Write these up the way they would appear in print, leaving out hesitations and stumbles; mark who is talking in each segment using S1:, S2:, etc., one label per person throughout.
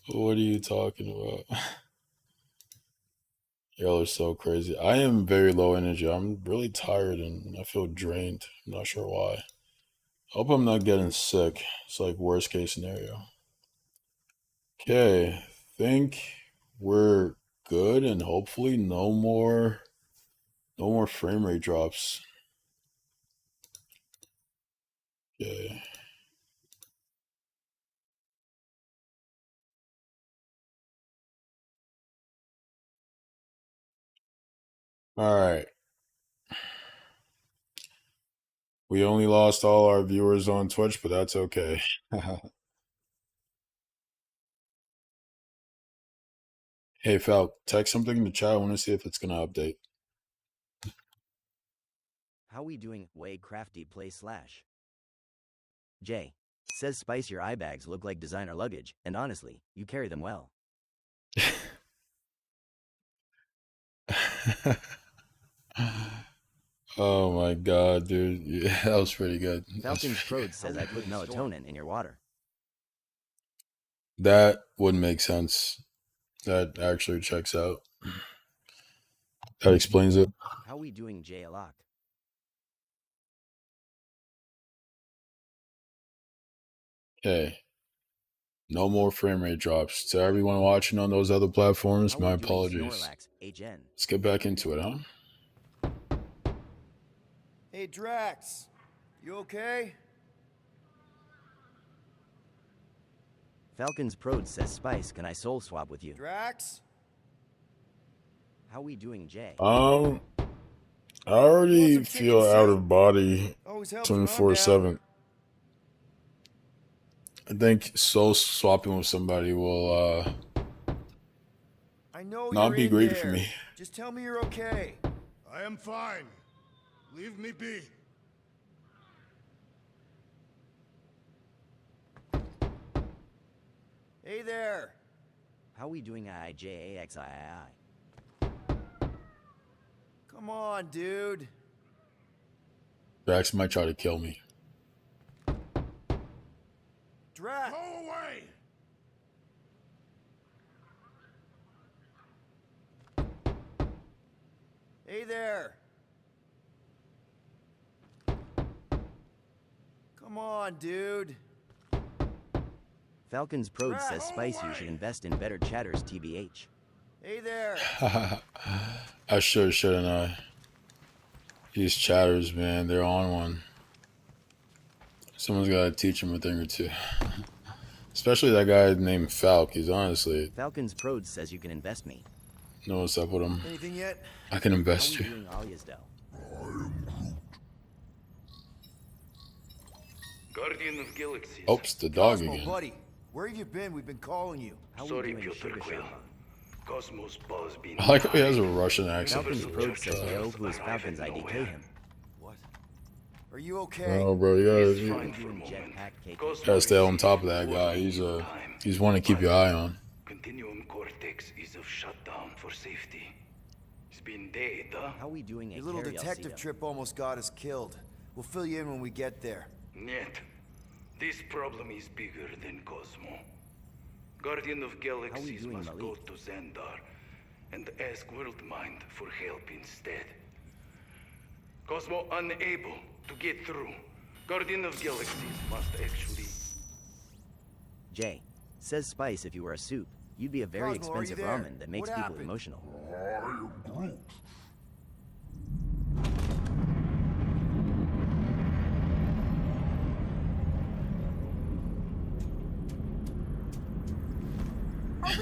S1: What are you talking about? Y'all are so crazy. I am very low energy. I'm really tired and I feel drained. I'm not sure why. Hope I'm not getting sick. It's like worst case scenario. Okay, think we're good and hopefully no more frame rate drops. Okay. All right. We only lost all our viewers on Twitch, but that's okay. Hey, Falk, text something in the chat. I want to see if it's going to update.
S2: How we doing? Way crafty play slash. Jay says Spice, your eye bags look like designer luggage, and honestly, you carry them well.
S1: Oh my god, dude. Yeah, that was pretty good.
S2: Falcons Prode says I put melatonin in your water.
S1: That would make sense. That actually checks out. That explains it.
S2: How we doing, Jay Alok?
S1: Okay. No more frame rate drops. To everyone watching on those other platforms,
S2: How
S1: my
S2: we doing,
S1: apologies.
S2: Snorlax HN?
S1: Let's get back into it, huh?
S3: Hey, Drax. You okay?
S2: Falcons Prode says Spice, can I soul swap with you?
S3: Drax?
S2: How we doing, Jay?
S1: I already feel out of body
S3: Always helps when I'm
S1: 24
S3: down.
S1: 7. I think soul swapping with somebody will
S3: I know
S1: not
S3: you're
S1: be
S3: in
S1: great
S3: there.
S1: for me.
S3: Just tell me you're okay.
S4: I am fine. Leave me be.
S3: Hey there.
S2: How we doing, IJAXII?
S3: Come on, dude.
S1: Drax might try to kill me.
S3: Drax.
S4: Go away!
S3: Hey there. Come on, dude.
S2: Falcons Prode
S3: Drax.
S2: says Spice, you should invest in better chatters, TBH.
S3: Hey there.
S1: I sure shouldn't I? These chatters, man, they're on one. Someone's got to teach them a thing or two. Especially that guy named Falk. He's honestly,
S2: Falcons Prode says you can invest me.
S1: know what's up with him.
S3: Anything yet?
S1: I can
S2: How
S1: invest
S2: we
S1: you.
S2: doing, Alyasdale?
S5: Guardian of Galaxies.
S1: Oops, the dog
S3: Cosmo,
S1: again.
S3: buddy. Where have you been? We've been calling you.
S2: How we
S5: Sorry,
S2: doing,
S5: Piotr
S2: Sugar
S5: Quill.
S2: Shamba?
S5: Cosmos Buzz been.
S1: I like how he has a Russian accent.
S2: Falcons Prode says Yo, who is Falcons, I DK him.
S3: What? Are you okay?
S1: Oh, bro, you
S5: He's
S1: gotta,
S5: fine
S1: you
S5: for a
S2: Doing
S5: moment.
S2: jetpack cake.
S5: Cosmo
S1: gotta stay on
S5: received
S1: top of that guy.
S5: warning in time.
S1: He's one to keep your eye on.
S5: Continuum cortex is of shutdown for safety. He's been dead, huh?
S2: How we doing,
S3: Your little detective trip almost got us killed. We'll fill you in when we get there.
S5: Yet, this problem is bigger than Cosmo. Guardian of Galaxies
S2: doing,
S5: must go
S2: Malik?
S5: to Xandar and ask Worldmind for help instead. Cosmo unable to get through. Guardian of Galaxies must actually...
S2: Jay says Spice, if you were a soup, you'd be a very
S3: Cosmo, are you
S2: expensive
S3: there?
S2: ramen that makes
S3: What
S2: people
S3: happened?
S2: emotional.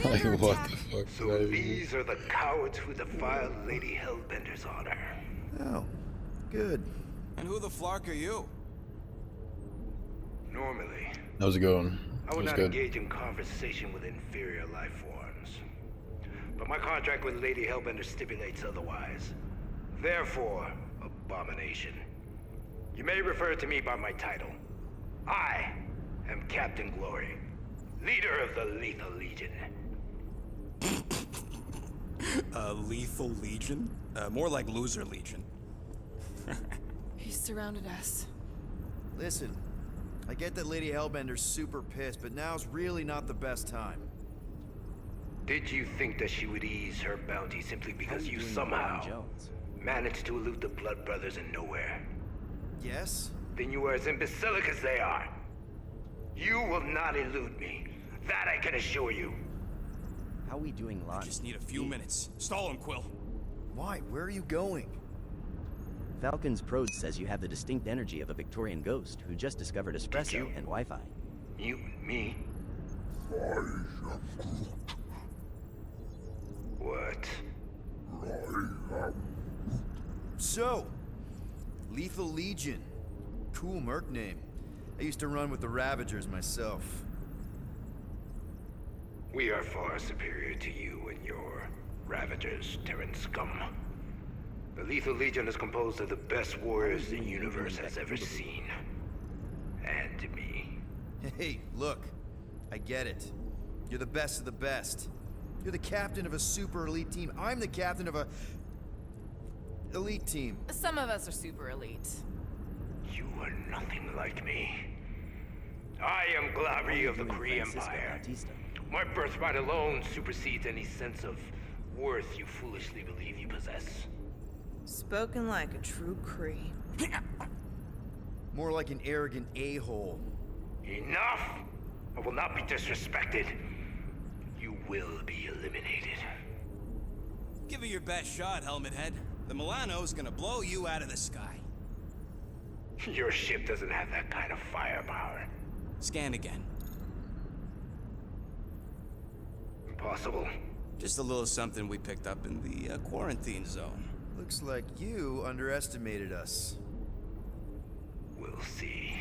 S1: Like, what the fuck?
S5: So
S1: That-
S5: these are the cowards who defiled Lady Hellbender's honor.
S3: Oh, good.
S6: And who the flark are you?
S5: Normally,
S1: That was a good one.
S5: I
S1: That
S5: would
S1: was
S5: not
S1: good.
S5: engage in conversation with inferior life forms. But my contract with Lady Hellbender stipulates otherwise. Therefore, abomination. You may refer to me by my title. I am Captain Glory, leader of the Lethal Legion.
S6: Lethal Legion? More like Loser Legion.
S7: He surrounded us.
S3: Listen, I get that Lady Hellbender's super pissed, but now's really not the best time.
S5: Did you think that she would ease her bounty simply
S2: How
S5: because
S2: are
S5: you
S2: doing,
S5: somehow
S2: Indiana Jones?
S5: managed to elude the Blood Brothers in nowhere?
S3: Yes?
S5: Then you are as imbecilic as they are. You will not elude me. That I can assure you.
S2: How we doing, Lon?
S6: Just need a few minutes. Stall him, Quill.
S3: Why? Where are you going?
S2: Falcon's Prode says you have the distinct energy of a Victorian ghost who just discovered espresso
S5: you?
S2: and Wi-Fi.
S5: You, me? What?
S3: So, Lethal Legion. Cool merc name. I used to run with the Ravagers myself.
S5: We are far superior to you and your Ravagers, Terran scum. The Lethal Legion is composed of the best warriors the universe has ever seen. And me.
S3: Hey, look. I get it. You're the best of the best. You're the captain of a super elite team. I'm the captain of a... elite team.
S7: Some of us are super elite.
S5: You are nothing like me. I am Glary of the
S2: Doing
S5: Kree
S2: Francisco
S5: Empire.
S2: Bautista.
S5: My birthright alone supersedes any sense of worth you foolishly believe you possess.
S8: Spoken like a true Kree.
S3: More like an arrogant a-hole.
S5: Enough! I will not be disrespected. You will be eliminated.
S6: Give it your best shot, Helmet Head. The Milano's gonna blow you out of the sky.
S5: Your ship doesn't have that kind of firepower.
S6: Scan again.
S5: Impossible.
S6: Just a little something we picked up in the quarantine zone.
S3: Looks like you underestimated us.
S5: We'll see.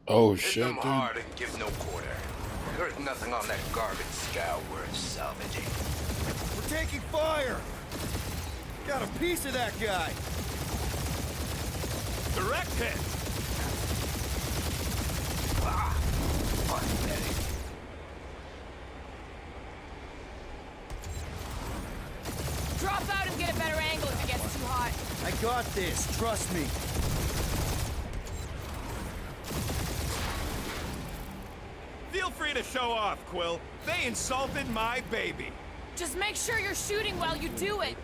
S1: Oh
S5: Hit
S1: shit,
S5: them
S1: dude.
S5: hard and give no quarter. There's nothing on that garbage scow worth salvaging.
S3: We're taking fire! Got a piece of that guy!
S6: Direct hit!
S5: Ah, pathetic.
S7: Drop out and get a better angle if it gets too hot.
S3: I got this, trust me.
S9: Feel free to show off, Quill. They insulted my baby.
S7: Just make sure you're shooting while you do it.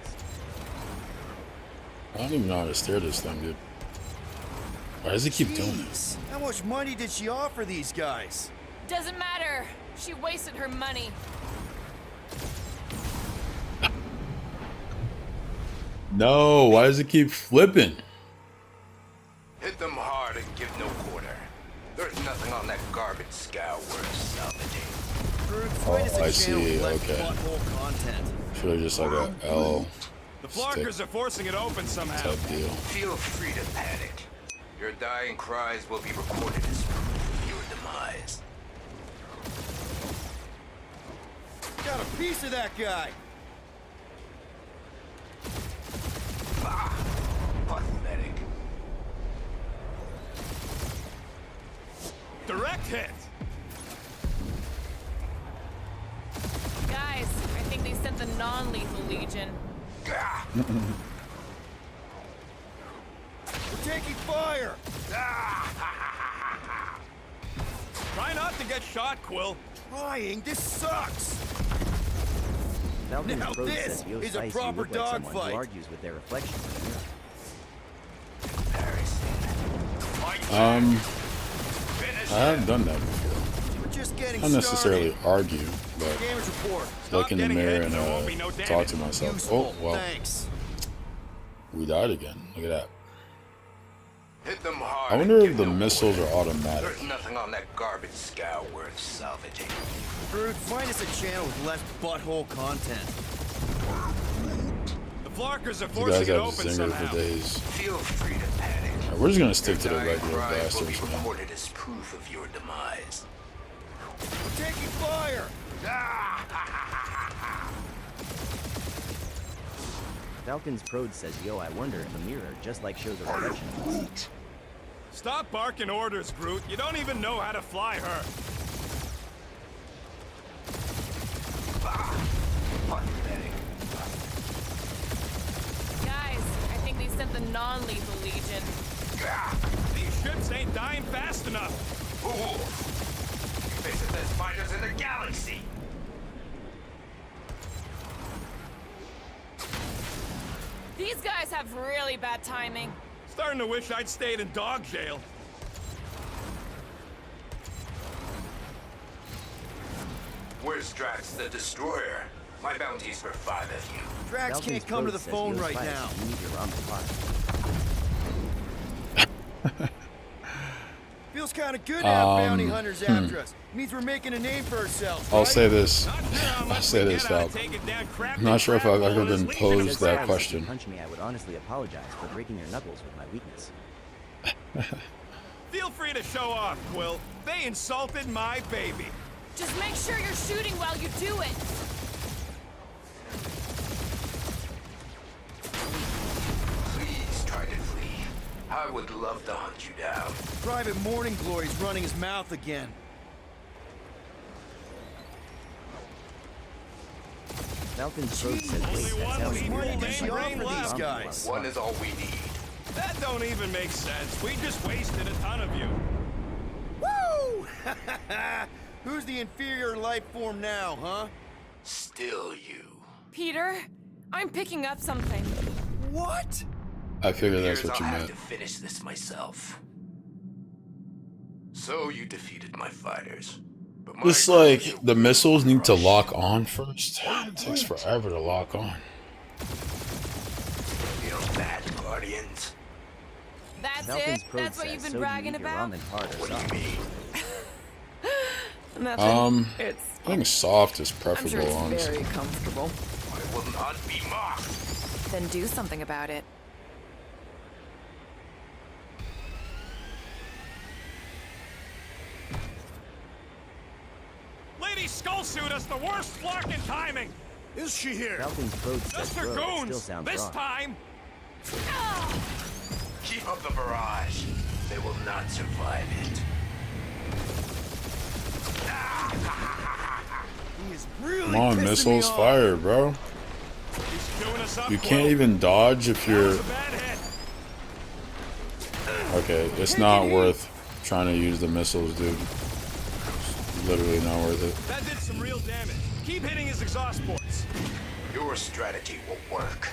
S1: I don't even know how to steer this thing, dude. Why does he keep doing
S3: Jeez,
S1: this?
S3: how much money did she offer these guys?
S7: Doesn't matter. She wasted her money.
S1: No, why does it keep flipping?
S5: Hit them hard and give no quarter. There's nothing on that garbage scow worth salvaging.
S3: Brute, find us a
S1: I
S3: channel with
S1: see,
S3: less
S1: okay.
S3: butthole content.
S1: Should have just like a L
S9: The Flarkers are forcing it open somehow.
S1: type deal.
S5: Feel free to panic. Your dying cries will be recorded as proof of your demise.
S3: Got a piece of that guy!
S5: Ah, pathetic.
S9: Direct hit.
S7: Guys, I think they sent the non-lethal Legion.
S5: Ah,
S3: We're taking fire!
S9: Try not to get shot, Quill.
S3: Trying? This sucks!
S2: Falcon's
S3: Now
S2: Prode
S3: this
S2: says Yo
S3: is a
S2: Spice
S3: proper
S2: you look like someone
S3: dogfight.
S2: who argues with their reflection in the mirror.
S1: I haven't done that before.
S3: We're just getting
S1: Not necessarily
S3: started.
S1: argue, but
S3: Gamers report.
S1: look in the
S9: getting
S1: mirror
S9: hit,
S1: and
S9: there won't be no
S1: talk
S9: damage.
S1: to myself.
S3: Useful.
S1: Oh, well,
S3: Thanks.
S1: we died again. Look at that.
S5: hit them hard.
S1: I wonder
S5: and
S1: if
S5: give
S1: the
S5: no
S1: missiles
S5: quarter.
S1: are automatic.
S5: There's nothing on that garbage scow worth salvaging.
S3: Brute, find us a channel with less butthole content.
S9: The Flarkers are
S1: You
S9: forcing
S1: guys
S9: it
S1: have
S9: open
S1: zinger
S9: somehow.
S1: for days.
S5: Feel free to panic.
S1: We're just gonna stick to the
S5: Your dying
S1: regular
S5: cries will be
S1: bastards, man.
S5: recorded as proof of your demise.
S3: We're taking fire!
S2: Falcon's Prode says, Yo, I wonder if a mirror just like shows a reflection of us.
S9: Stop barking orders, Groot. You don't even know how to fly her.
S5: Pathetic.
S7: the non-lethal Legion.
S9: These ships ain't dying fast enough.
S5: Ooh. This is as fighters in the galaxy.
S7: These guys have really bad timing.
S9: Starting to wish I'd stayed in dog jail.
S5: Where's Drax the Destroyer? My bounty's for 5 of you.
S3: Drax
S2: Falcon's
S3: can't come to the
S2: code says
S3: phone
S2: you'll
S3: right
S2: fight
S3: now.
S2: us. You need your ramen pot.
S3: Feels kind of good to have bounty hunters after us. Means we're making a name for ourselves.
S1: I'll
S3: right?
S1: say this.
S9: Not sure how
S1: I'll
S9: much
S1: say
S9: we
S1: this,
S9: get out of
S1: Falcon.
S9: taking down crafty
S1: I'm not sure if I've
S9: crap
S1: ever
S9: while this
S1: been
S9: Legion is
S1: posed that
S2: If you
S1: question.
S2: punch me, I would honestly apologize for breaking your knuckles with my weakness.
S9: Feel free to show off, Quill. They insulted my baby.
S7: Just make sure you're shooting while you do it.
S5: Please try to flee. I would love to hunt you down.
S3: Private Morning Glory's running his mouth again.
S2: Falcon's code says
S9: Only
S2: wait, that
S9: one
S2: sounds
S9: lead
S2: weird.
S9: rule
S3: Why did she
S9: ain't
S3: offer
S9: brain
S3: these
S9: left.
S3: guys?
S5: One is all we need.
S9: That don't even make sense. We just wasted a ton of you.
S3: Woo! Who's the inferior life form now, huh?
S5: Still you.
S7: Peter, I'm picking up something.
S3: What?
S1: I figured that's
S5: Here's
S1: what you
S5: I'll
S1: meant.
S5: have to finish this myself. So you defeated my fighters. But my
S1: Just
S5: crew
S1: like
S5: will
S1: the missiles
S5: be
S1: need to
S5: crushed.
S1: lock on first. It takes forever to lock on.
S5: Feel that, Guardians?
S7: That's
S2: Falcon's
S7: it?
S2: code
S7: That's what
S2: says
S7: you've been
S2: so do you
S7: bragging
S2: eat your
S7: about?
S2: ramen hard or
S5: What
S2: soft.
S5: do you mean?
S8: Nothing.
S1: I
S8: It's.
S1: think soft is
S8: I'm
S1: preferable,
S8: sure it's
S1: honestly.
S8: very comfortable.
S5: I will not be mocked.
S8: Then do something about it.
S9: Lady Skullsuit has the worst flocking timing.
S4: Is she here?
S2: Falcon's code says
S9: Just
S2: bro,
S9: her
S2: it still
S9: goons.
S2: sounds
S9: This
S2: wrong.
S9: time.
S5: Keep up the barrage. They will not survive it.
S3: He is really
S1: Come on,
S3: pissing me
S1: missiles,
S3: off.
S1: fire, bro.
S9: He's doing us up.
S1: You can't
S9: Quill.
S1: even dodge if
S9: That
S1: you're...
S9: was a bad hit.
S1: Okay, it's not worth trying to use the missiles, dude. It's literally not worth it.
S9: That did some real damage. Keep hitting his exhaust ports.
S5: Your strategy will work.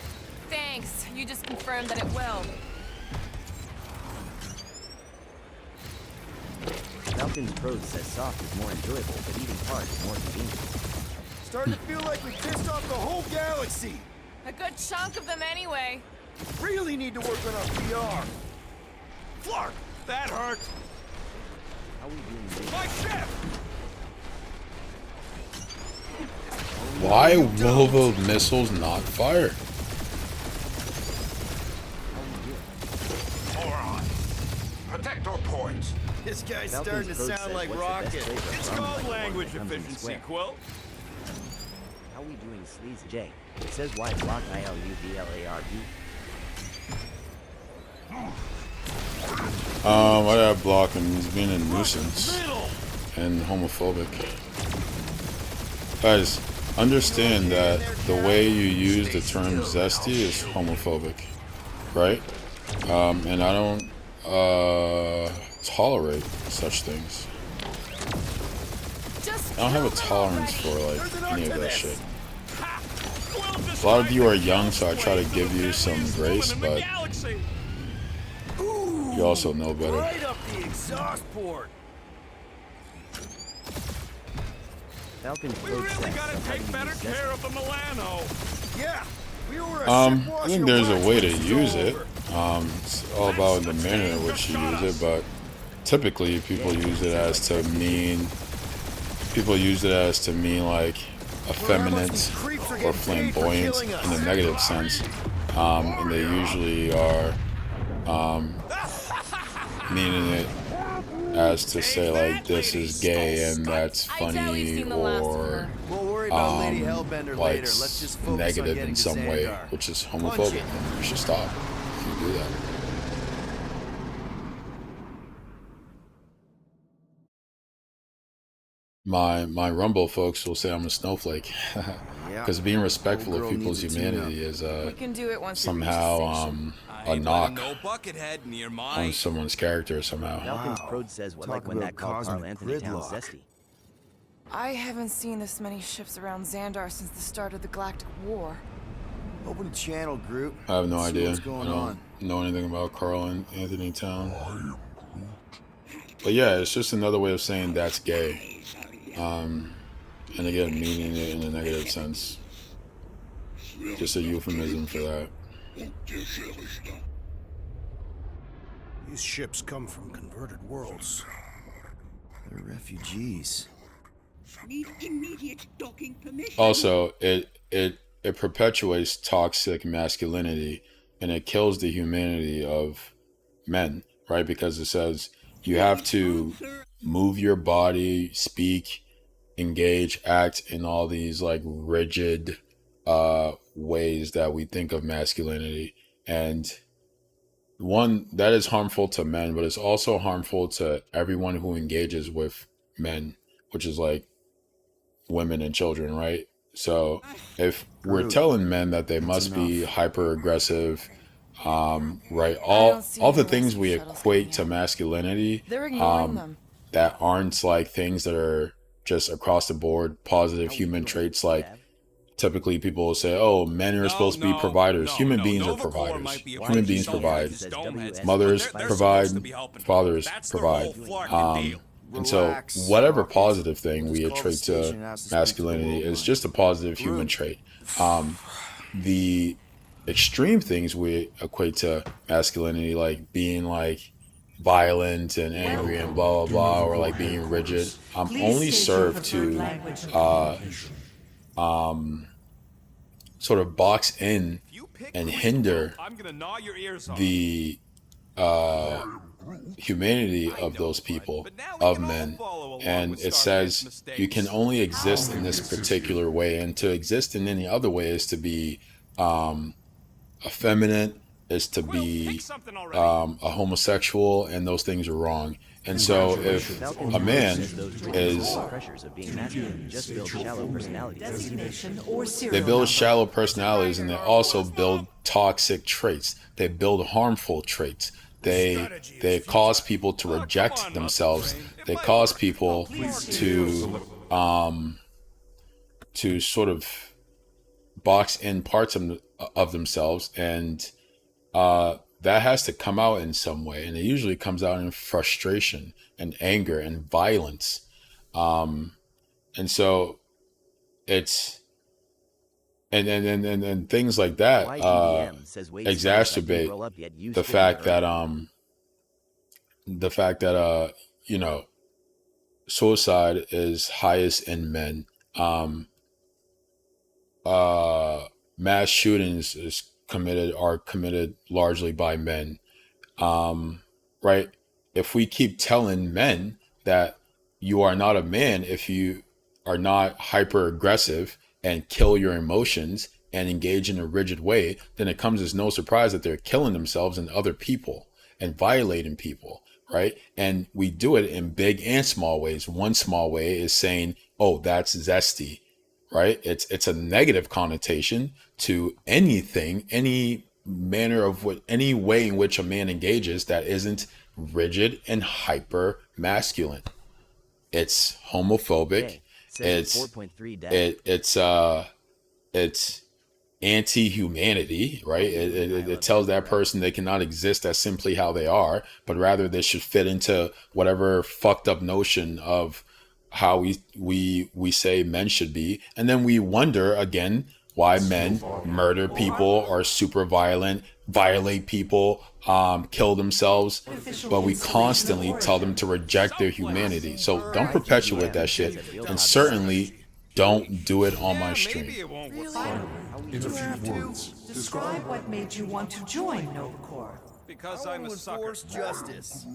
S7: Thanks. You just confirmed that it will.
S2: Falcon's code says soft is more enjoyable, but eating hard is more convenient.
S3: Starting to feel like we pissed off the whole galaxy.
S7: A good chunk of them anyway.
S3: Really need to work on our PR.
S9: Flark, that hurt.
S2: How are we doing?
S9: My ship.
S1: Why will the missiles not fire?
S5: Moron. Protect our ports.
S3: This guy's
S2: Falcon's
S3: starting to
S2: code
S3: sound
S2: says
S3: like
S2: what's the best
S3: Rocket.
S2: way to
S9: It's
S2: ramen
S9: called
S2: like one
S9: language
S2: that comes in
S9: efficiency,
S2: square?
S9: Quill.
S2: How are we doing, Sleaze J? It says why block ILUBLARD.
S1: Why did I block him? He's being a nuisance and homophobic. Guys, understand that the way you use the term zesty is homophobic, right? And I don't tolerate such things.
S7: Just
S1: I don't have a
S7: kill them
S1: tolerance
S7: already.
S1: for like any of that shit.
S9: Ha! Quill just
S1: A lot of you are
S9: tried to
S1: young, so I try to
S9: explain
S1: give
S9: the
S1: you some
S9: deadliest
S1: grace,
S9: woman in the
S1: but
S9: galaxy.
S1: you also know better.
S3: Right up the exhaust port.
S2: Falcon's
S9: We
S2: code
S9: really
S2: says
S9: gotta
S2: so how do
S9: take
S2: you
S9: better
S2: use
S9: care
S2: zesty?
S9: of the Milano.
S3: Yeah. We were a
S1: I
S3: ship washing
S1: think there's a
S3: wax
S1: way
S3: when
S1: to
S3: this is
S1: use
S3: all
S1: it.
S3: over.
S1: It's all about the manner in which you use it, but typically people use it as to mean like effeminate or flamboyant in a negative sense, and they usually are meaning it as to say like this is gay and that's
S7: I doubt we've
S1: funny
S7: seen the last of
S1: or
S7: her.
S3: We'll worry about Lady Hellbender
S1: like
S3: later. Let's just focus on
S1: negative
S3: getting
S1: in
S3: to
S1: some way,
S3: Xandar.
S1: which is
S3: Punch
S1: homophobic.
S3: it.
S1: You should stop if you do that. my Rumble folks will say I'm a snowflake
S3: Yeah.
S1: because being respectful
S3: Old
S1: of
S3: girl
S1: people's
S3: needs a tune-up.
S1: humanity is
S7: We can do it once we reach the
S1: somehow
S7: station.
S6: I
S1: a
S6: ain't letting
S1: knock
S6: no buckethead near
S1: on
S6: my...
S1: someone's character somehow.
S2: Falcon's
S3: Wow.
S2: Prode says what
S3: Talk
S2: like when
S3: about
S2: that called Carl
S3: cosmic
S2: Anthony Towns
S3: gridlock.
S2: zesty.
S7: I haven't seen this many ships around Xandar since the start of the Galactic War.
S3: Open a channel, Groot.
S1: I have no
S3: See
S1: idea.
S3: what's
S1: I
S3: going
S1: don't
S3: on.
S1: know anything about Carl and Anthony Town. But yeah, it's just another way of saying that's gay. And again, meaning it in a negative sense. Just a euphemism for that.
S4: These ships come from converted worlds.
S3: They're refugees.
S10: Need immediate docking permission.
S1: Also, it perpetuates toxic masculinity and it kills the humanity of men, right? Because it says you have to move your body, speak, engage, act in all these like rigid ways that we think of masculinity. And one, that is harmful to men, but it's also harmful to everyone who engages with men, which is like women and children, right? So if we're
S3: Groot,
S1: telling men that they
S3: that's
S1: must be
S3: enough.
S1: hyper aggressive, right,
S7: I
S1: all
S7: don't see
S1: all the
S7: any
S1: things
S7: rescue
S1: we
S7: shuttles
S1: equate
S7: coming
S1: to
S7: in.
S1: masculinity
S7: They're ignoring them.
S1: that aren't like things that are just across the board positive human traits, like typically people will say, oh, men are supposed to be providers. Human beings are providers. Human beings provide. Mothers provide, fathers provide. And so
S3: Relax,
S1: whatever
S3: Rocket.
S1: positive thing
S3: Just
S1: we
S3: call the
S1: attribute
S3: station
S1: to
S3: and ask to speak to the
S1: masculinity
S3: world
S1: is
S3: line.
S1: just a positive human
S3: Groot.
S1: trait. The extreme things we equate to masculinity, like being like violent and angry and blah blah blah, or like being rigid, only serve to sort of box in and hinder
S9: I'm gonna gnaw your ears off.
S1: the humanity of those people, of men. And it says you can only exist in this particular way, and to exist in any other way is to be effeminate, is to be a homosexual, and those things are wrong. And so if a man is,
S2: Pressures of being masculine just build shallow personalities.
S1: they build shallow personalities, and they also build toxic traits. They build harmful traits. They cause people to reject themselves. They cause people to sort of box in parts of themselves, and that has to come out in some way, and it usually comes out in frustration and anger and violence, and so it's and things like that
S2: YGDM says Wade smells like you
S1: exacerbate
S2: roll up yet you
S1: the
S2: spit
S1: fact
S2: out.
S1: that you know, suicide is highest in men. Mass shootings are committed largely by men. Right? If we keep telling men that you are not a man if you are not hyper aggressive and kill your emotions and engage in a rigid way, then it comes as no surprise that they're killing themselves and other people and violating people, right? And we do it in big and small ways. One small way is saying, oh, that's zesty, right? It's a negative connotation to anything, any manner of any way in which a man engages that isn't rigid and hyper masculine. It's homophobic. It's anti-humanity, right? It tells that person they cannot exist as simply how they are, but rather they should fit into whatever fucked up notion of how we say men should be. And then we wonder again why men murder people, are super violent, violate people, kill themselves, but we constantly tell them to reject their humanity. So don't perpetuate that shit, and certainly don't do it on my stream.
S10: In a few words, describe what made you want to join Nova Corps.
S6: Because
S3: I
S6: I'm a
S3: want
S6: sucker.
S3: enforce justice.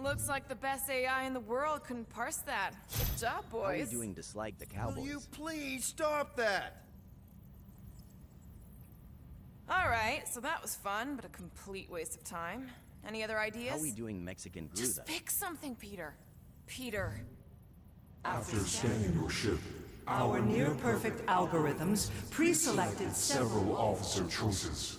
S7: Looks like the best AI in the world couldn't parse that. Good job,
S2: How are you
S7: boys.
S2: doing dislike the
S3: Will you
S2: Cowboys?
S3: please stop that?
S7: All right, so that was fun, but a complete waste of time. Any other ideas?
S2: How are we doing Mexican glue
S7: Just
S2: though?
S7: pick something, Peter. Peter.
S10: After scanning your ship, our near-perfect algorithms pre-selected
S11: several officer choices.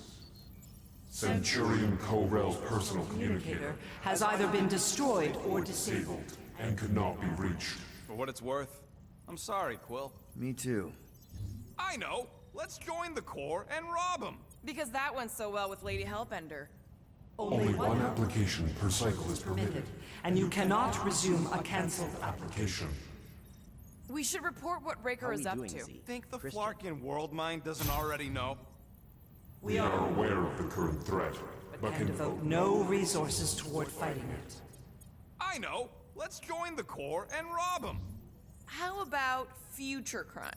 S11: Centurion Co-Rel's personal communicator
S10: has either been destroyed or disabled.
S11: and could not be reached.
S6: For what it's worth, I'm sorry, Quill.
S3: Me too.
S9: I know. Let's join the Corps and rob them.
S7: Because that went so well with Lady Hellbender.
S11: Only one application per cycle is permitted.
S10: And you cannot resume a cancelled
S11: Application.
S7: We should report what Raker
S2: How
S7: is
S2: we
S7: up
S2: doing,
S7: to.
S2: Z?
S9: Think the
S2: Christian.
S9: Flarkin world mind doesn't already know?
S11: We are aware of the current threat, but
S10: and
S11: can
S10: devote no resources toward fighting it.
S9: I know. Let's join the Corps and rob them.
S7: How about future crime?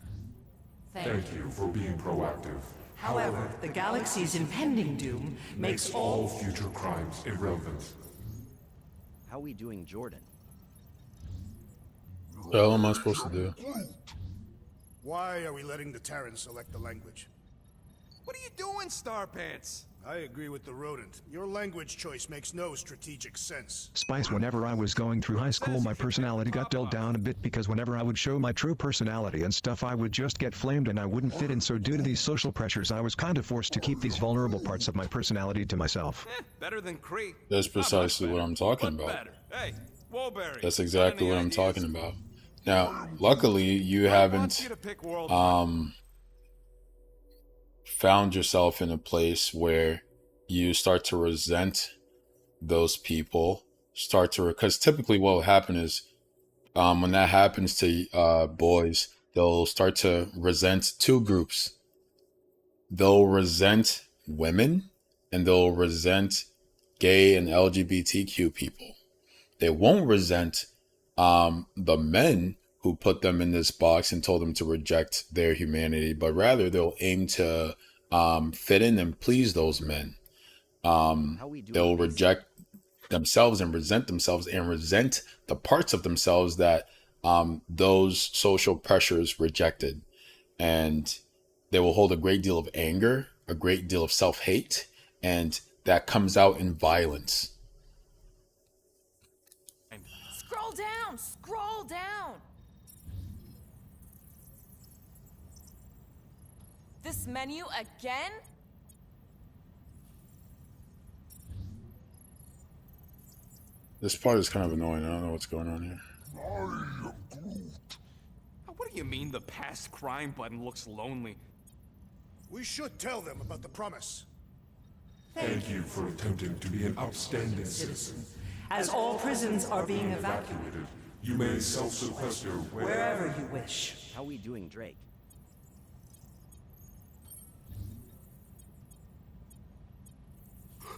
S11: thank you for being proactive.
S10: However, the galaxy's impending doom makes
S11: All future crimes irrelevant.
S2: How we doing, Jordan?
S1: What the hell am I supposed to do?
S4: Why are we letting the Terrans select the language?
S9: What are you doing, Starpants?
S4: I agree with the rodent. Your language choice makes no strategic sense.
S12: Spice, whenever I was going through high school, my personality got dulled down a bit because whenever I would show my true personality and stuff, I would just get flamed and I wouldn't fit in. So due to these social pressures, I was kind of forced to keep these vulnerable parts of my personality to myself.
S9: Better than Kree.
S1: That's precisely what I'm talking
S9: But
S1: about.
S9: better. Hey, Woolberry.
S1: That's exactly
S9: got
S1: what
S9: any
S1: I'm
S9: ideas?
S1: talking about. Now, luckily, you
S9: I want
S1: haven't
S9: you to pick world
S1: found yourself in a place where you start to resent those people, because typically what will happen is when that happens to boys, they'll start to resent two groups. They'll resent women and they'll resent gay and LGBTQ people. They won't resent the men who put them in this box and told them to reject their humanity, but rather they'll aim to fit in and please those men.
S2: How we doing,
S1: They'll
S2: Mason?
S1: reject themselves and resent the parts of themselves that those social pressures rejected. And they will hold a great deal of anger, a great deal of self-hate, and that comes out in violence.
S7: Scroll down! Scroll down! This menu again?
S1: This part is kind of annoying. I don't know what's going on here.
S9: What do you mean the past crime button looks lonely?
S4: We should tell them about the promise.
S11: Thank you for attempting to be an upstanding citizen.
S10: As all prisons are being evacuated
S11: Evacuated, you may self-sequester
S10: wherever you wish.
S2: How we doing, Drake?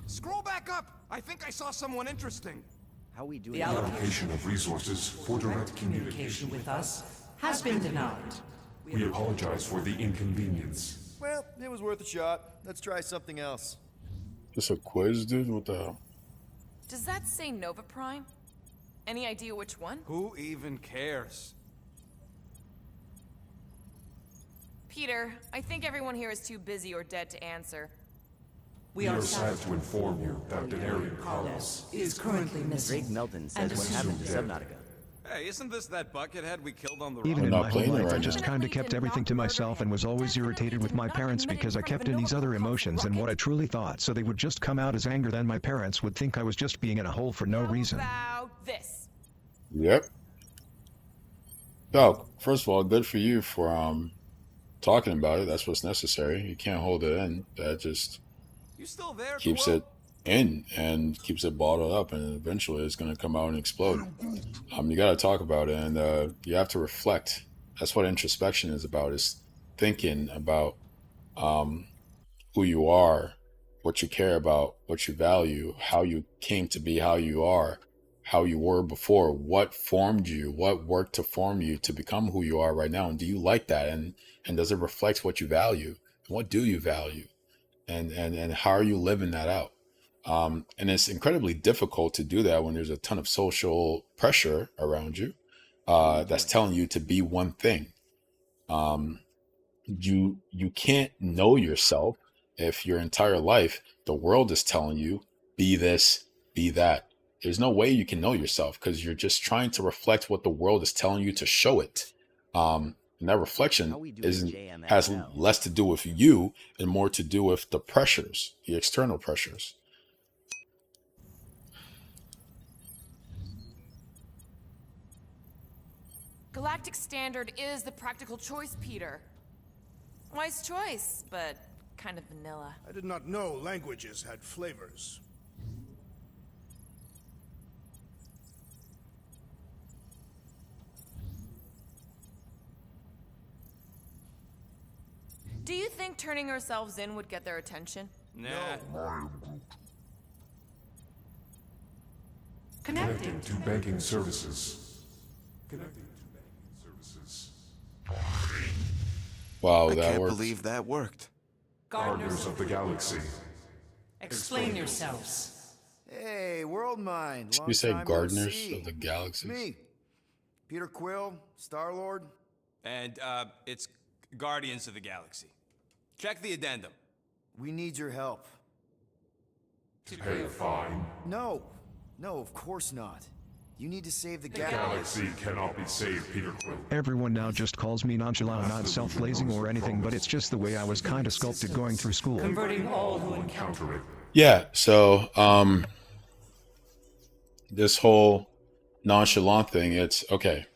S9: Scroll back up! I think I saw someone interesting.
S2: How we doing?
S10: The allocation
S11: allocation of resources for direct
S10: communication
S11: communication.
S10: with us has been denied.
S11: We apologize for the inconvenience.
S3: Well, it was worth a shot. Let's try something else.
S1: This a quiz, dude? What the hell?
S7: Does that say Nova Prime? Any idea which one?
S9: Who even cares?
S7: Peter, I think everyone here is too busy or dead to answer.
S11: We are sad to inform you that Denarian Carlos
S10: Is currently missing.
S2: Drake Melton says
S10: And
S2: what
S10: assumed
S2: happened to
S11: dead.
S2: Subnautica.
S9: Hey, isn't this that buckethead we killed on the
S12: Even
S1: I'm
S12: in
S1: not
S12: my whole
S1: playing it
S12: life, I
S1: right
S12: just
S1: now.
S12: kind of kept everything to myself and was always irritated with my parents because I kept in these other emotions and what I truly thought, so they would just come out as anger. Then my parents would think I was just being in a hole for no reason.
S7: How about this?
S1: Yep. Yo, first of all, good for you for talking about it. That's what's necessary. You can't hold it in. That just
S9: You still there,
S1: keeps
S9: Quill?
S1: it in and keeps it bottled up, and eventually it's going to come out and explode. You got to talk about it, and you have to reflect. That's what introspection is about, is thinking about who you are, what you care about, what you value, how you came to be, how you are, how you were before, what formed you, what worked to form you to become who you are right now, and do you like that, and does it reflect what you value? What do you value, and how are you living that out? And it's incredibly difficult to do that when there's a ton of social pressure around you that's telling you to be one thing. You can't know yourself if your entire life the world is telling you be this, be that, There's no way you can know yourself because you're just trying to reflect what the world is telling you to show it. And that reflection has less to do with you and more to do with the pressures, the external pressures.
S7: Galactic Standard is the practical choice, Peter. Wise choice, but kind of vanilla.
S4: I did not know languages had flavors.
S7: Do you think turning ourselves in would get their attention?
S6: Nah.
S11: Connecting to banking services. Connecting to banking services.
S1: Wow,
S13: I
S1: that
S13: can't
S1: works.
S13: believe that worked.
S11: Gardeners of the Galaxy.
S10: Explain yourselves.
S3: Hey, World Mind.
S1: You say
S3: Long time no
S1: gardeners
S3: see.
S1: of the galaxies?
S3: Me. Peter Quill, Star-Lord.
S6: And, it's Guardians of the Galaxy. Check the addendum.
S3: We need your help.
S11: To pay a fine.
S3: No. No, of course not. You need to save the
S11: Galaxy cannot be saved, Peter Quill.
S12: Everyone now just calls me nonchalant, not self-blazing or anything, but it's just the way I was kind of sculpted going through school.
S10: Converting all who
S11: Encounter it.
S1: Yeah, so this whole nonchalant thing, it's okay.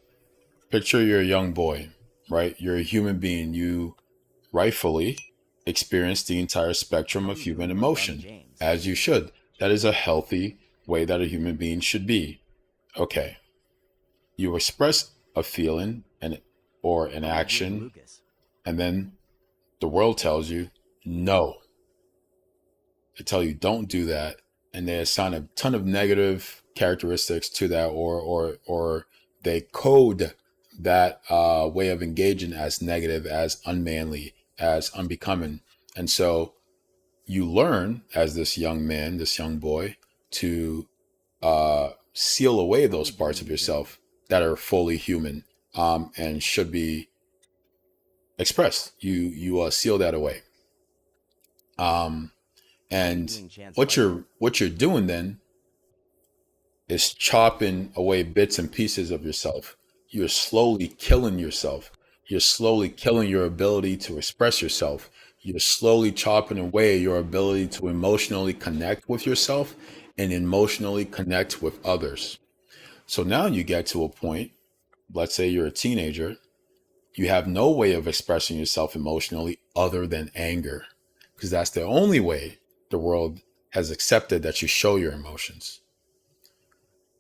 S1: Picture you're a young boy, right? You're a human being. You rightfully experience the entire spectrum of human emotion, as you should. That is a healthy way that a human being should be. Okay. You express a feeling or an action, and then the world tells you no. They tell you don't do that, and they assign a ton of negative characteristics to that, or they code that way of engaging as negative, as unmanly, as unbecoming. And so you learn as this young man, this young boy, to seal away those parts of yourself that are fully human and should be expressed. You seal that away. And what you're doing then is chopping away bits and pieces of yourself. You're slowly killing yourself. You're slowly killing your ability to express yourself. You're slowly chopping away your ability to emotionally connect with yourself and emotionally connect with others. So now you get to a point, let's say you're a teenager, you have no way of expressing yourself emotionally other than anger, because that's the only way the world has accepted that you show your emotions.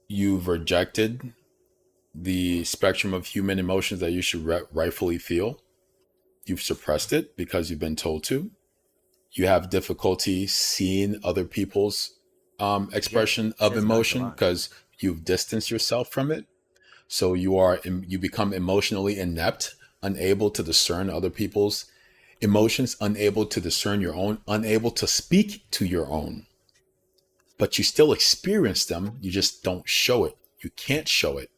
S1: You've rejected the spectrum of human emotions that you should rightfully feel. You've suppressed it because you've been told to. You have difficulty seeing other people's expression of emotion because you've distanced yourself from it. So you become emotionally inept, unable to discern other people's emotions, unable to discern your own, unable to speak to your own. But you still experience them. You just don't show it. You can't show it.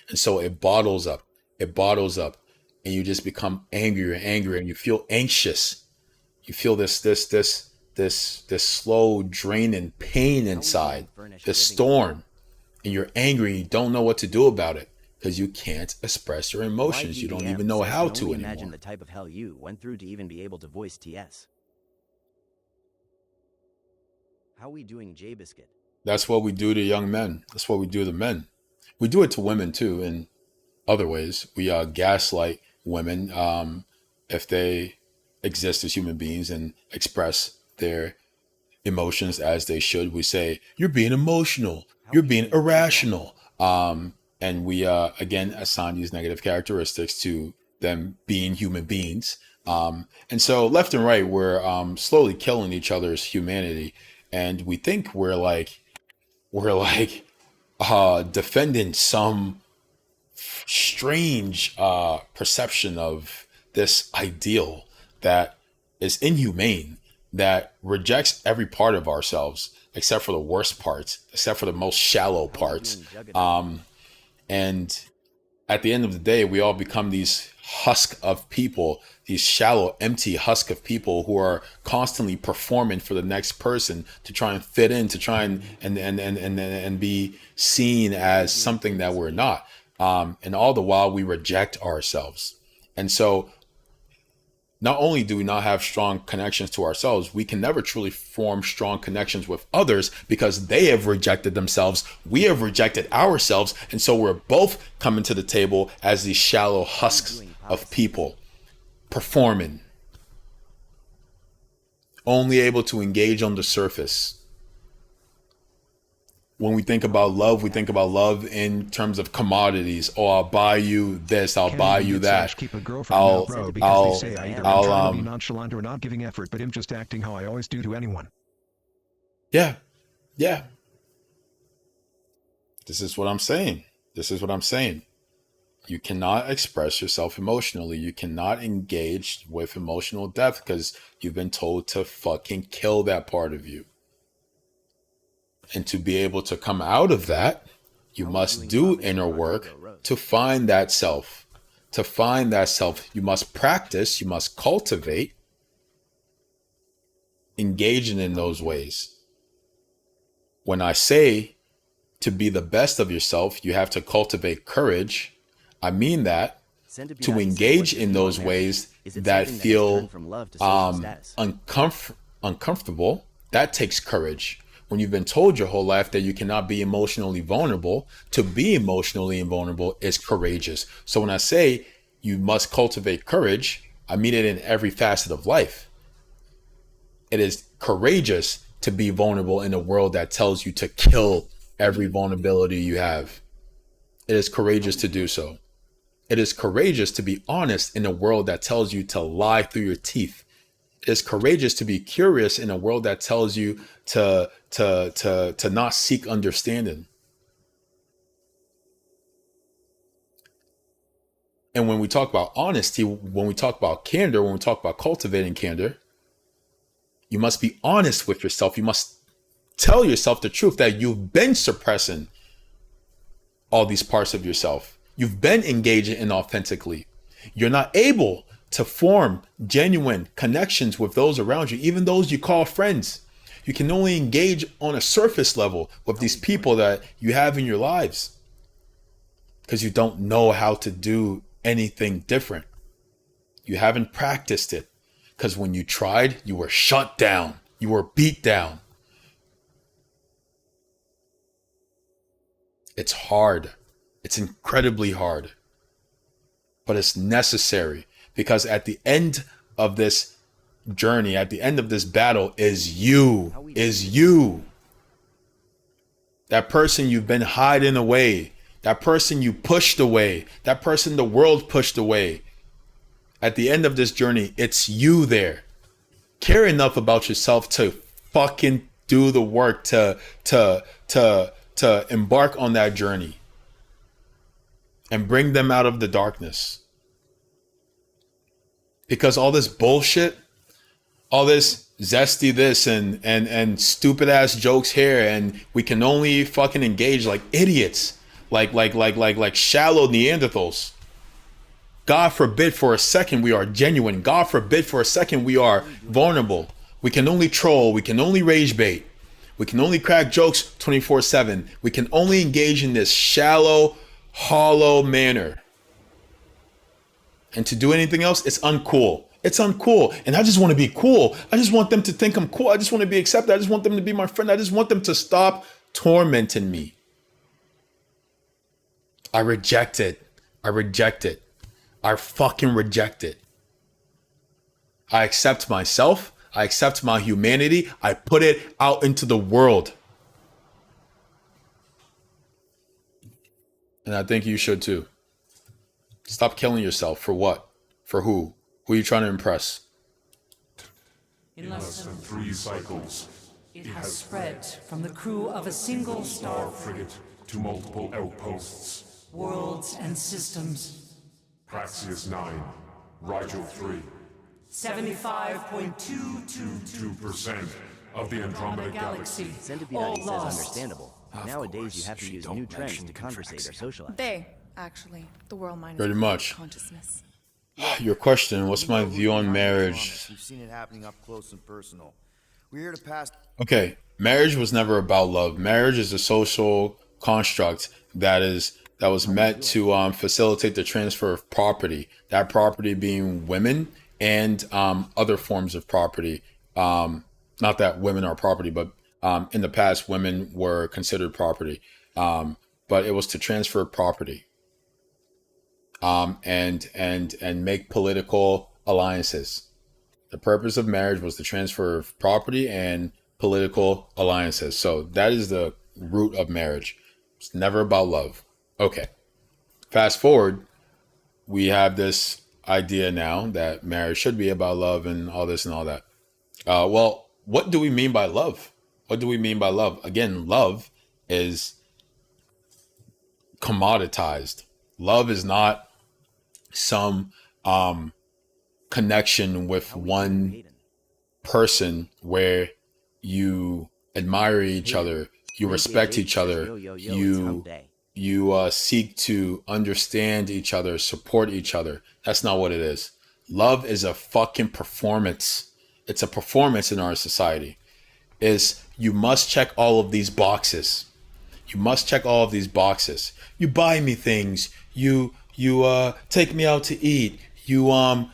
S1: And so it bottles up. It bottles up. And you just become angrier and angrier, and you feel anxious. You feel this slow draining pain inside, this storm. And you're angry and you don't know what to do about it because you can't express your emotions. You don't even know how to anymore.
S2: Imagine the type of hell you went through to even be able to voice TS. How are we doing, J Biscuit?
S1: That's what we do to young men. That's what we do to men. We do it to women too in other ways. We gaslight women if they exist as human beings and express their emotions as they should. We say, you're being emotional. You're being irrational. And we, again, assign these negative characteristics to them being human beings. And so left and right, we're slowly killing each other's humanity. And we think we're defending some strange perception of this ideal that is inhumane, that rejects every part of ourselves except for the worst parts, except for the most shallow parts. And at the end of the day, we all become these husk of people, these shallow, empty husk of people who are constantly performing for the next person to try and fit in, to try and be seen as something that we're not. And all the while we reject ourselves. And so not only do we not have strong connections to ourselves, we can never truly form strong connections with others because they have rejected themselves. We have rejected ourselves. And so we're both coming to the table as these shallow husks of people, performing, only able to engage on the surface. When we think about love, we think about love in terms of commodities. Oh, I'll buy you this. I'll buy you that.
S12: Keep a girlfriend now, bro, because they say I either am trying to be nonchalant or not giving effort, but I'm just acting how I always do to anyone.
S1: Yeah. Yeah. This is what I'm saying. This is what I'm saying. You cannot express yourself emotionally. You cannot engage with emotional depth because you've been told to fucking kill that part of you. And to be able to come out of that, you must do inner work to find that self. To find that self, you must practice, you must cultivate, engaging in those ways. When I say to be the best of yourself, you have to cultivate courage. I mean that to engage in those ways that feel uncomfortable, that takes courage. When you've been told your whole life that you cannot be emotionally vulnerable, to be emotionally invulnerable is courageous. So when I say you must cultivate courage, I mean it in every facet of life. It is courageous to be vulnerable in a world that tells you to kill every vulnerability you have. It is courageous to do so. It is courageous to be honest in a world that tells you to lie through your teeth. It is courageous to be curious in a world that tells you to not seek understanding. And when we talk about honesty, when we talk about candor, when we talk about cultivating candor, you must be honest with yourself. You must tell yourself the truth that you've been suppressing all these parts of yourself. You've been engaging inauthentically. You're not able to form genuine connections with those around you, even those you call friends. You can only engage on a surface level with these people that you have in your lives because you don't know how to do anything different. You haven't practiced it because when you tried, you were shut down. You were beat down. It's hard. It's incredibly hard, but it's necessary. Because at the end of this journey, at the end of this battle is you. That person you've been hiding away. That person you pushed away. That person the world pushed away. At the end of this journey, it's you there. Care enough about yourself to fucking do the work to embark on that journey and bring them out of the darkness. Because all this bullshit, all this zesty this and stupid ass jokes here, and we can only fucking engage like idiots, like shallow Neanderthals. God forbid for a second we are genuine. God forbid for a second we are vulnerable. We can only troll. We can only rage bait. We can only crack jokes 24/7. We can only engage in this shallow, hollow manner. And to do anything else, it's uncool. It's uncool. And I just want to be cool. I just want them to think I'm cool. I just want to be accepted. I just want them to be my friend. I just want them to stop tormenting me. I reject it. I reject it. I fucking reject it. I accept myself. I accept my humanity. I put it out into the world. And I think you should too. Stop killing yourself. For what? For who? Who are you trying to impress?
S11: In less than 3 cycles,
S10: it has spread from the crew of a single
S11: star frigate to multiple outposts,
S10: worlds and systems.
S11: Praxius 9, Rigel 3.
S10: 75.222%
S11: of the Andromeda Galaxy.
S2: Centipede says understandable. Nowadays you have to use new trends to conversate or socialize.
S8: They, actually, the world minus
S1: pretty much
S8: consciousness.
S1: Your question, what's my
S3: You know
S1: view
S3: who's
S1: on
S3: behind the
S1: marriage?
S3: drama. We've seen it happening up close and personal. We're here to pass.
S1: Okay, marriage was never about love. Marriage is a social construct that was meant to facilitate the transfer of property. That property being women and other forms of property. Not that women are property, but in the past, women were considered property. But it was to transfer property and make political alliances. The purpose of marriage was the transfer of property and political alliances. So that is the root of marriage. It's never about love. Okay. Fast forward, we have this idea now that marriage should be about love and all this and all that. Well, what do we mean by love? What do we mean by love? Again, love is commoditized. Love is not some connection with one person where you admire each other, you respect each other, you seek to understand each other, support each other. That's not what it is. Love is a fucking performance. It's a performance in our society. Is you must check all of these boxes. You must check all of these boxes. You buy me things. You take me out to eat. You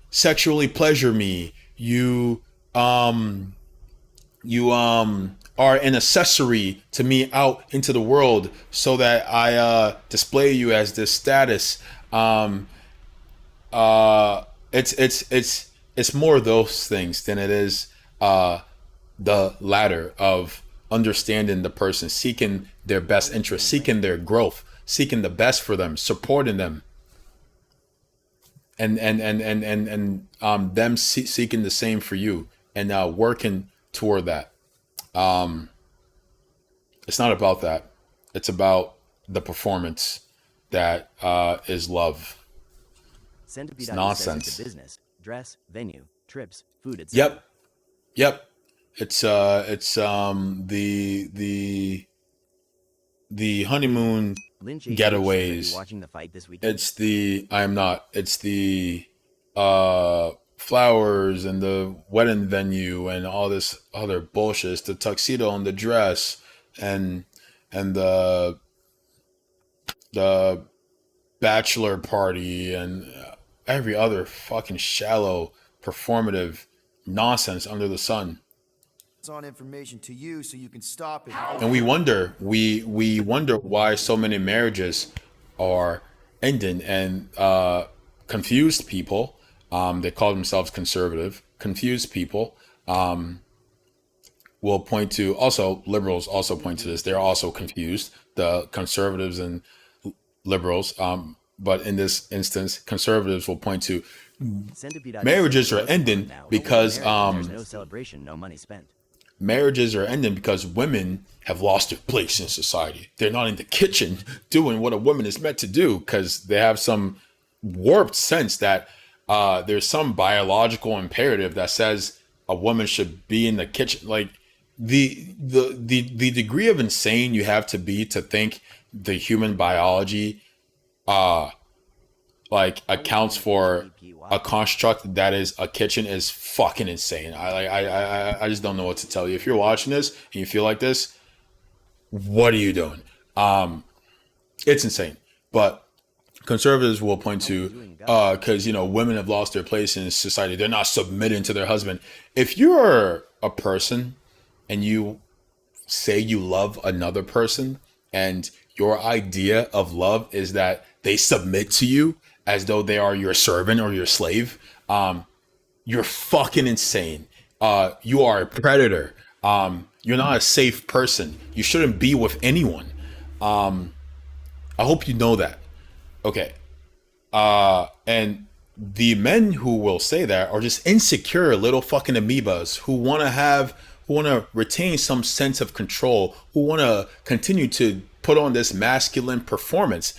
S1: sexually pleasure me. You are an accessory to me out into the world so that I display you as this status. It's more of those things than it is the latter of understanding the person, seeking their best interest, seeking their growth, seeking the best for them, supporting them, and them seeking the same for you, and working toward that. It's not about that. It's about the performance that is love. It's nonsense.
S2: It's business, dress, venue, trips, food, etc.
S1: Yep. It's the honeymoon getaways.
S2: Watching the fight this weekend?
S1: I am not. It's the flowers and the wedding venue and all this other bullshit. It's the tuxedo and the dress and the bachelor party and every other fucking shallow performative nonsense under the sun.
S3: On information to you so you can stop it.
S1: And we wonder why so many marriages are ending, and confused people, they call themselves conservative, confused people will point to, also liberals also point to this, they're also confused, the conservatives and liberals, but in this instance conservatives will point to marriages are ending because
S2: there's no celebration, no money spent.
S1: Marriages are ending because women have lost their place in society. They're not in the kitchen doing what a woman is meant to do because they have some warped sense that there's some biological imperative that says a woman should be in the kitchen. Like the degree of insane you have to be to think the human biology like accounts for a construct that is a kitchen is fucking insane. I just don't know what to tell you. If you're watching this and you feel like this, what are you doing? It's insane. But conservatives will point to because women have lost their place in society. They're not submitting to their husband. If you're a person and you say you love another person and your idea of love is that they submit to you as though they are your servant or your slave, you're fucking insane. You are a predator. You're not a safe person. You shouldn't be with anyone. I hope you know that. Okay. And the men who will say that are just insecure little fucking amoebas who want to retain some sense of control, who want to continue to put on this masculine performance.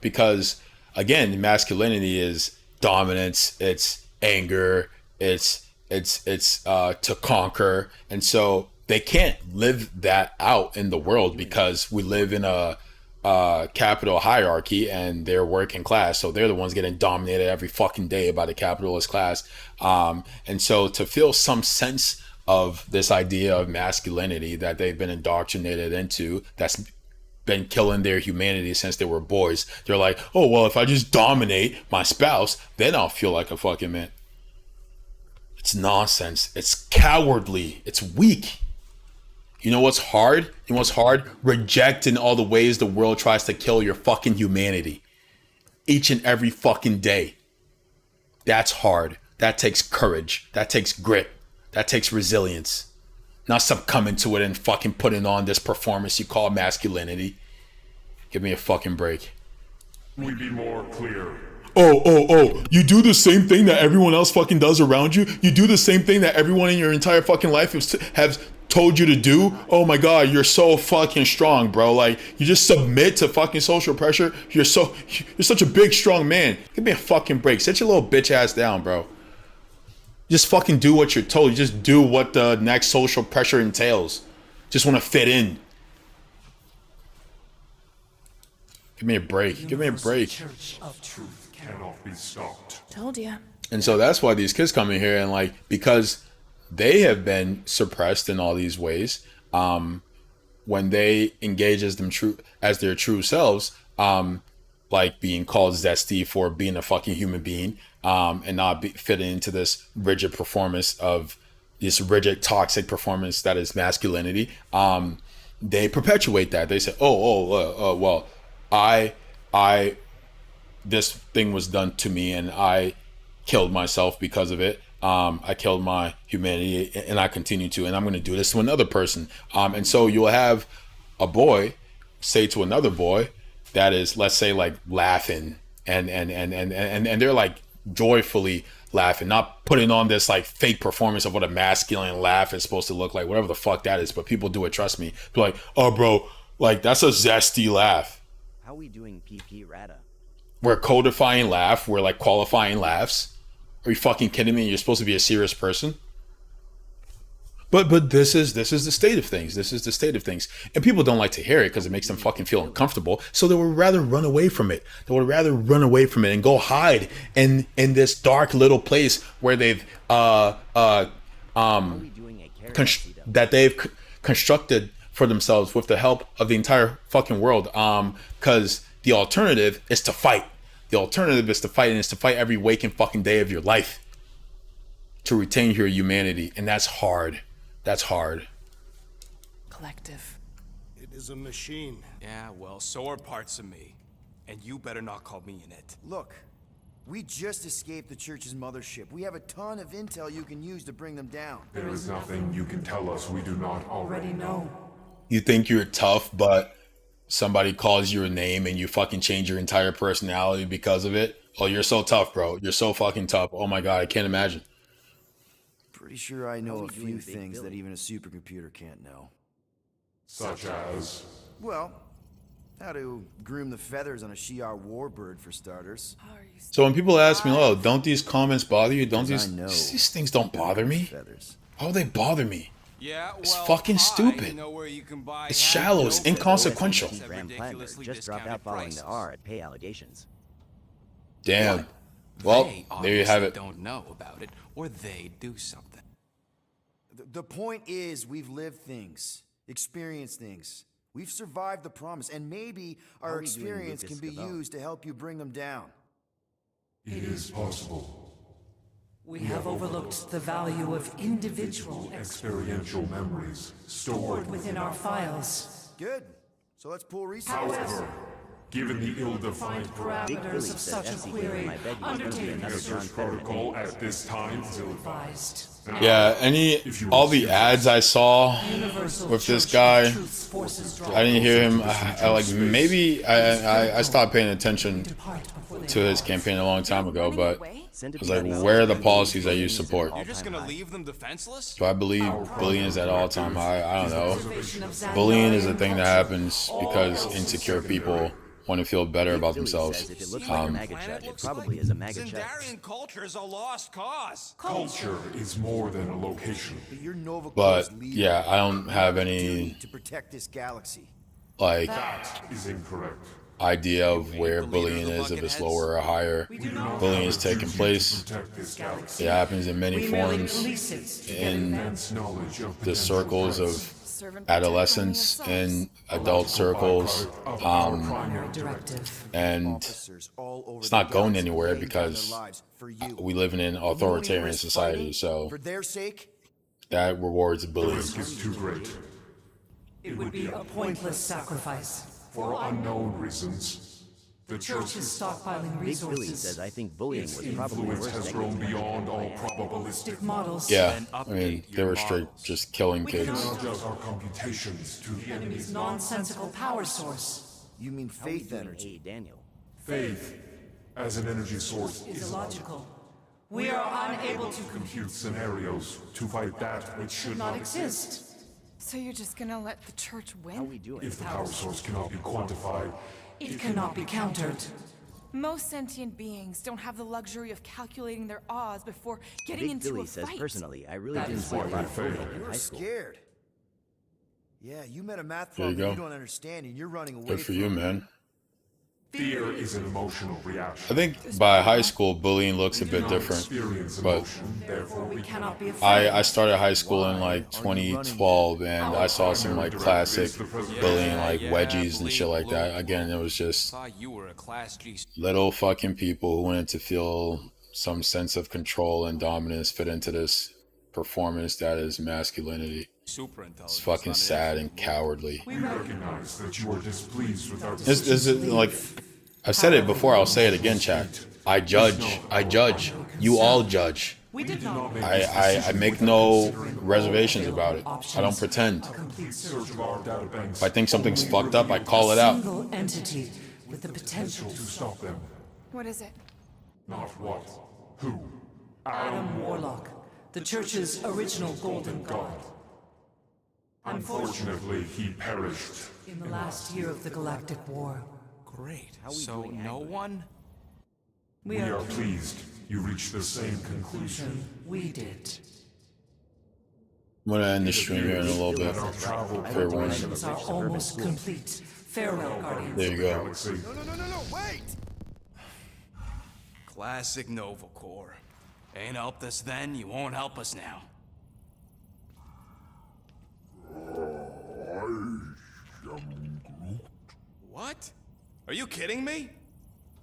S1: Because again, masculinity is dominance, it's anger, it's to conquer. And so they can't live that out in the world because we live in a capital hierarchy, and they're working class, so they're the ones getting dominated every fucking day by the capitalist class. And so to feel some sense of this idea of masculinity that they've been indoctrinated into, that's been killing their humanity since they were boys, they're like, oh well, if I just dominate my spouse, then I'll feel like a fucking man. It's nonsense. It's cowardly. It's weak. You know what's hard? You know what's hard? Rejecting all the ways the world tries to kill your fucking humanity. Each and every fucking day. That's hard. That takes courage. That takes grit. That takes resilience. Not succumbing to it and fucking putting on this performance you call masculinity. Give me a fucking break.
S11: We be more clear.
S1: Oh, you do the same thing that everyone else fucking does around you? You do the same thing that everyone in your entire fucking life has told you to do? Oh my god, you're so fucking strong, bro. Like, you just submit to fucking social pressure? You're such a big, strong man. Give me a fucking break. Sit your little bitch ass down, bro. Just fucking do what you're told. You just do what the next social pressure entails. Just want to fit in. Give me a break. Give me a break.
S11: Church of Truth cannot be stopped.
S8: Told ya.
S1: And so that's why these kids come in here and, like, because they have been suppressed in all these ways, when they engage as their true selves, like being called zesty for being a fucking human being, and not fitting into this rigid performance of this rigid toxic performance that is masculinity, they perpetuate that. They say, well, I this thing was done to me and I killed myself because of it. I killed my humanity and I continue to, and I'm going to do this to another person. And so you'll have a boy say to another boy that is, let's say, like laughing and they're like joyfully laughing, not putting on this like fake performance of what a masculine laugh is supposed to look like, whatever the fuck that is. But people do it, trust me. They're like, oh bro, like that's a zesty laugh.
S2: How we doing, PP Rata?
S1: We're codifying laugh. We're like qualifying laughs. Are you fucking kidding me? You're supposed to be a serious person. But this is the state of things. This is the state of things. And people don't like to hear it because it makes them fucking feel uncomfortable. So they would rather run away from it. They would rather run away from it and go hide in this dark little place where they've that they've constructed for themselves with the help of the entire fucking world. Because the alternative is to fight. The alternative is to fight, and it's to fight every waking fucking day of your life to retain your humanity. And that's hard. That's hard.
S8: Collective.
S4: It is a machine.
S9: Yeah, well, so are parts of me. And you better not call me in it.
S3: Look, we just escaped the church's mothership. We have a ton of intel you can use to bring them down.
S11: There is nothing you can tell us we do not already know.
S1: You think you're tough, but somebody calls you a name and you fucking change your entire personality because of it? Oh, you're so tough, bro. You're so fucking tough. Oh my god, I can't imagine.
S3: Pretty sure I know a few things that even a supercomputer can't know.
S11: Such as?
S3: Well, how to groom the feathers on a Shi'ar warbird, for starters.
S1: So when people ask me, oh, don't these comments bother you? Don't these things don't bother me? How do they bother me?
S9: Yeah,
S1: it's fucking stupid. It's shallow. It's inconsequential.
S2: Graham Plattner just dropped out following the R at pay allegations.
S1: Damn. Well, there you have it.
S6: Don't know about it, or they do something.
S3: The point is, we've lived things, experienced things. We've survived the promise, and maybe our experience can be used to help you bring them down.
S11: It is possible.
S10: We have overlooked the value of individual
S11: experiential memories stored
S10: within our files.
S3: Good. So let's pull resources.
S11: However, given the ill-defined
S10: parameters of such a query, undertaking
S11: a search protocol at this time is ill-advised.
S1: Yeah, all the ads I saw with this guy, I didn't hear him. I stopped paying attention to his campaign a long time ago, but I was like, where are the policies that you support?
S9: You're just gonna leave them defenseless?
S1: Do I believe bullying is at all time high? I don't know. Bullying is a thing that happens because insecure people want to feel better about themselves.
S9: Zendarian culture is a lost cause.
S11: Culture is more than a location.
S1: But yeah, I don't have any
S3: to protect this galaxy.
S1: like
S11: That is incorrect.
S1: idea of where bullying is, if it's lower or higher. Bullying is taking place. It happens in many forms in the circles of adolescents and adult circles, and it's not going anywhere because we live in an authoritarian society, so
S3: For their sake,
S1: that rewards bullying.
S11: Is too great.
S10: It would be a pointless sacrifice.
S11: For unknown reasons, the
S10: Church is stockpiling
S2: Big Billy
S10: resources.
S2: says I think bullying
S11: its
S2: was probably
S11: influence
S2: worse
S11: has
S2: negative
S11: grown beyond all probabilistic.
S10: Models.
S1: Yeah, I mean, they were straight just killing
S11: We
S1: kids.
S11: cannot adjust our computations to the enemy's
S10: Nonsensical power source
S3: you mean
S2: How are you
S3: faith
S2: doing,
S3: energy.
S2: Hey, Daniel.
S11: faith as an energy source
S10: is
S11: is
S10: illogical. We are unable to
S11: compute scenarios to fight that which should
S10: not
S11: not
S10: exist.
S7: So you're just gonna let the church
S2: How are
S7: win?
S2: we doing?
S11: If the power source cannot be quantified,
S10: It cannot be countered.
S7: Most sentient beings don't have the luxury of calculating their odds before getting
S2: Big
S7: into
S2: Billy
S7: a
S2: says
S7: fight.
S2: personally, I really
S10: That
S2: didn't
S10: is
S2: see a
S11: why
S2: lot
S11: they
S2: of bullying
S11: fail.
S2: in
S3: You're
S2: high school.
S3: scared. Yeah, you met a math
S1: There you
S3: problem you
S1: go.
S3: don't understand, and you're running away
S1: Good for
S3: from
S1: you,
S3: it.
S1: man.
S11: fear is an emotional
S1: I
S11: reaction.
S1: think by high school, bullying looks a
S11: We do
S1: bit
S11: not
S1: different,
S11: experience
S1: but
S11: emotion, therefore we
S10: Cannot be afraid.
S1: I started high school in like 2012, and I saw some like classic bullying, like wedgies and shit like that. Again, it was just
S6: Thought you were a class G
S1: little fucking people who wanted to feel some sense of control and dominance, fit into this performance that is masculinity.
S6: super intelligent.
S1: It's fucking sad and cowardly.
S11: We recognize that you are displeased with our
S1: This is like, I've said it before, I'll say it again, chat. I judge. You all judge.
S10: We did not
S1: I make no reservations about it. I don't pretend.
S11: search of our databanks
S1: If I think something's fucked up, I call it out.
S10: single entity with the potential
S11: to stop them.
S7: What is it?
S11: Not what, who.
S10: Adam Warlock, the Church's original golden god.
S11: Unfortunately, he perished.
S10: In the last year of the Galactic War,
S6: Great.
S2: How are we
S6: So
S2: doing,
S6: no
S2: Hagrid?
S6: one?
S10: we
S11: We
S10: are
S11: are pleased you reached the same conclusion.
S10: we did.
S1: I'm gonna end the stream here in a little bit.
S11: Travel
S1: Fair warning.
S10: Missions are almost complete. Farewell, Guardians.
S1: There you go.
S11: galaxy.
S3: No, wait!
S6: Classic Nova Corps. Ain't helped us then, you won't help us now. What? Are you kidding me?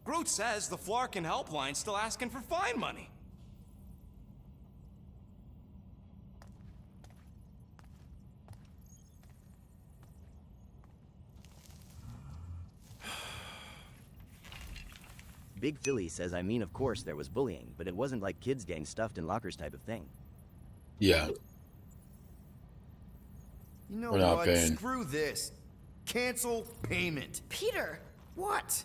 S6: Groot says the Flarkin helpline's still asking for fine money.
S2: Big Philly says I mean of course there was bullying, but it wasn't like kids getting stuffed in lockers type of thing.
S1: Yeah.
S3: You know
S1: We're not
S3: what?
S1: paying.
S3: Screw this. Cancel payment.
S7: Peter!
S3: What?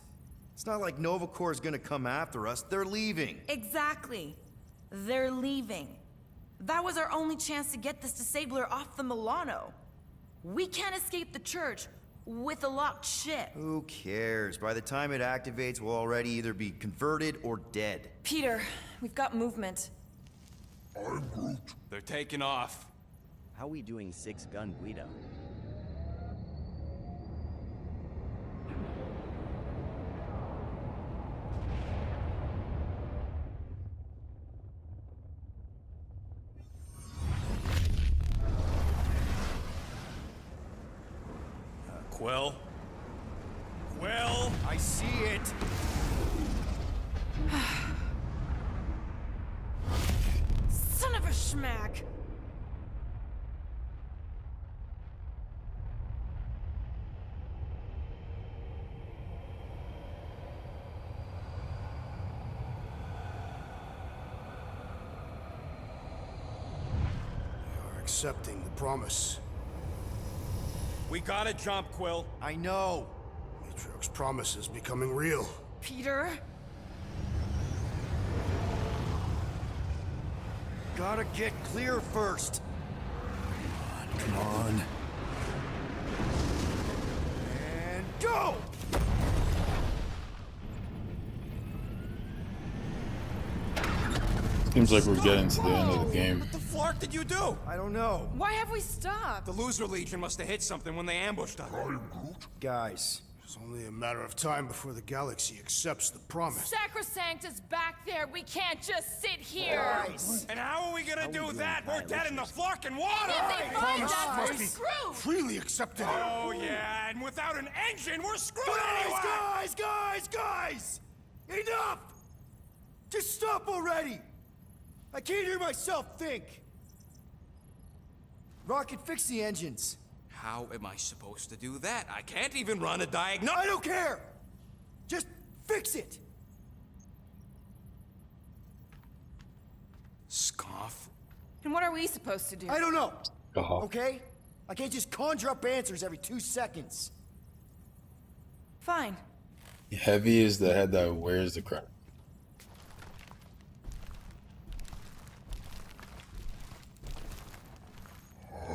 S3: It's not like Nova Corps is gonna come after us. They're leaving.
S7: Exactly. They're leaving. That was our only chance to get this disabler off the Milano. We can't escape the church with a locked ship.
S3: Who cares? By the time it activates, we'll already either be converted or dead.
S7: Peter, we've got movement.
S6: They're taking off.
S2: How we doing 6-gun Guido?
S9: Quill? Quill?
S3: I see it.
S7: Son of a schmack!
S4: We are accepting the promise.
S9: We gotta jump, Quill.
S3: I know.
S4: Matriarch's promise is becoming real.
S7: Peter?
S3: Gotta get clear first.
S4: Come on.
S3: And go!
S1: Seems like we're getting to the end of the game.
S6: What the flark did you do?
S3: I don't know.
S7: Why have we stopped?
S6: The loser legion must have hit something when they ambushed us.
S3: Guys.
S4: It's only a matter of time before the galaxy accepts the promise.
S7: Sacrosanct is back there. We can't just sit here.
S3: Guys.
S6: And how are we gonna do that? We're dead in the flarkin' water!
S7: If they find
S4: Promise
S7: us,
S4: must
S7: we're
S4: be
S7: screwed.
S4: freely accepted.
S6: Oh yeah, and without an engine, we're screwed anyway!
S3: Guys! Enough! Just stop already! I can't hear myself think! Rocket, fix the engines.
S6: How am I supposed to do that? I can't even run a diagnosis.
S3: I don't care! Just fix it!
S6: Scoff.
S7: And what are we supposed to do?
S3: I don't know.
S1: Uh-huh.
S3: Okay? I can't just conjure up answers every 2 seconds.
S7: Fine.
S1: Heavy is the head that wears the crown.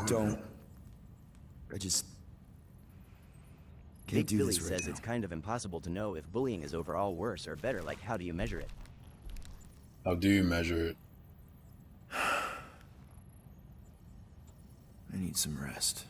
S3: Don't. I just can't
S2: Big
S3: do
S2: Billy
S3: this right
S2: says
S3: now.
S2: it's kind of impossible to know if bullying is overall worse or better. Like, how do you measure it?
S1: How do you measure it?
S3: I need some rest.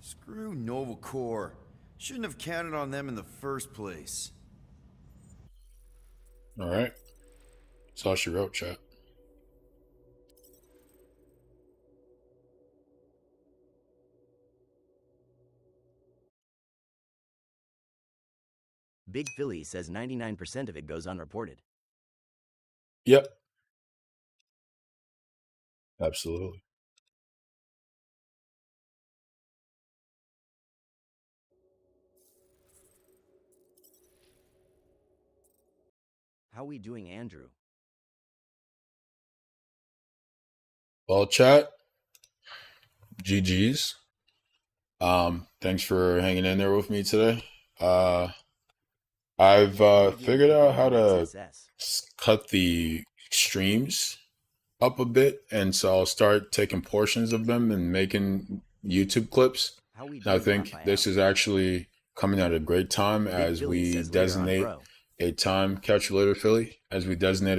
S3: Screw Nova Corps. Shouldn't have counted on them in the first place.
S1: All right. That's all she wrote, chat.
S2: Big Philly says 99% of it goes unreported.
S1: Yep. Absolutely.
S2: How we doing, Andrew?
S1: Well, chat. GG's. Thanks for hanging in there with me today. I've figured out how to cut the extremes up a bit, and so I'll start taking portions of them and making YouTube clips. And I think this is actually coming at a great time as we designate a time. Catch you later, Philly. As we designate